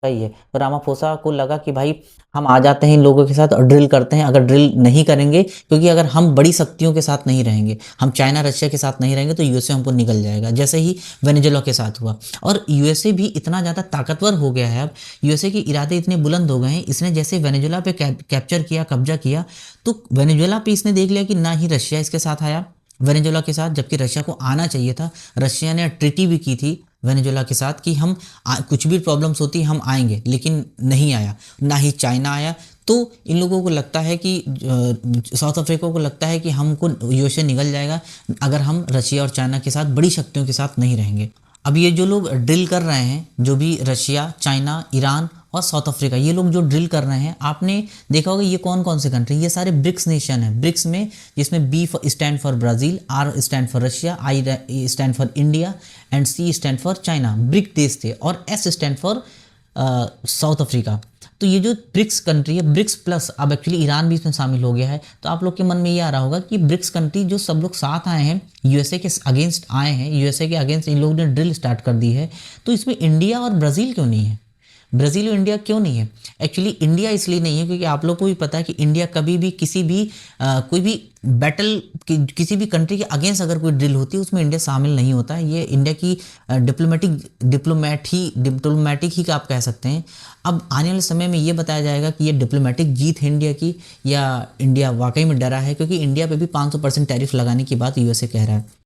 सही है। तो रामाफोसा को लगा कि भाई हम आ जाते हैं इन लोगों के साथ और ड्रिल करते हैं। अगर ड्रिल नहीं करेंगे, क्योंकि अगर हम बड़ी शक्तियों के साथ नहीं रहेंगे, हम चाइना रशिया के साथ नहीं रहेंगे, तो यूएसए हमको निगल जाएगा, जैसे ही वेनेजुला के साथ हुआ। और यूएसए भी इतना ज़्यादा ताकतवर हो गया है अब, यूएसए के इरादे इतने बुलंद हो गए हैं, इसने जैसे वेनेजुला पे कैप्चर किया, कब्जा किया, तो वेनेजुला पे इसने देख लिया कि ना ही रशिया इसके साथ आया वेनेजुला के साथ, जबकि रशिया को आना चाहिए था। रशिया ने ट्रीटी भी की थी वेनेजुला के साथ कि हम कुछ भी प्रॉब्लम्स होती हम आएंगे, लेकिन नहीं आया, ना ही चाइना आया। तो इन लोगों को लगता है कि साउथ अफ्रीका को लगता है कि हमको यूएसए निगल जाएगा अगर हम रशिया और चाइना के साथ, बड़ी शक्तियों के साथ नहीं रहेंगे। अब ये जो लोग ड्रिल कर रहे हैं, जो भी रशिया, चाइना, ईरान और साउथ अफ्रीका, ये लोग जो ड्रिल कर रहे हैं, आपने देखा होगा ये कौन कौन से कंट्री, ये सारे ब्रिक्स नेशन हैं। ब्रिक्स में जिसमें B stand for Brazil, R stand for Russia, I stand for India and C stand for China, BRIC देश थे, और S stand for South Africa. तो ये जो ब्रिक्स कंट्री है, ब्रिक्स प्लस अब एक्चुअली ईरान भी इसमें शामिल हो गया है। तो आप लोग के मन में ये आ रहा होगा कि ब्रिक्स कंट्री जो सब लोग साथ आए हैं, यूएसए के अगेंस्ट आए हैं, यूएसए के अगेंस्ट इन लोगों ने ड्रिल स्टार्ट कर दी है, तो इसमें इंडिया और ब्राज़ील क्यों नहीं है? ब्राज़ील और इंडिया क्यों नहीं है? एक्चुअली इंडिया इसलिए नहीं है क्योंकि आप लोग को भी पता है कि इंडिया कभी भी किसी भी कोई भी बैटल किसी भी कंट्री के अगेंस्ट अगर कोई ड्रिल होती है, उसमें इंडिया शामिल नहीं होता है। ये इंडिया की डिप्लोमेटिक ही का आप कह सकते हैं। अब आने वाले समय में ये बताया जाएगा कि ये डिप्लोमेटिक जीत है इंडिया की, या इंडिया वाकई में डरा है, क्योंकि इंडिया पे भी 500% टैरिफ लगाने की बात यूएसए कह रहा है।